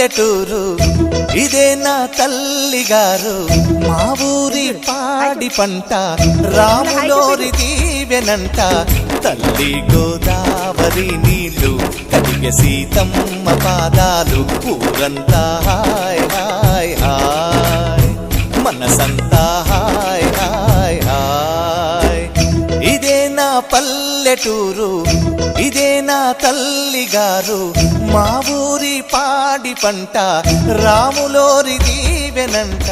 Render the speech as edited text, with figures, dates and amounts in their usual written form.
పల్లెటూరు ఇదే నా తల్లిగారు మా ఊరి పాడి పంట రాములోరి దీవెనంట తల్లి గోదావరి నీళ్ళు కడిగే సీతమ్మ పాదాలు ఊరంతా హాయ్ హాయ్ హాయ్ మనసంతా హాయ్ హాయ్ హాయ్ ఇదే నా పల్లెటూరు ఇదే నా తల్లిగారు మా ఊరి పాడి పంట రాములోరి దీవెనంట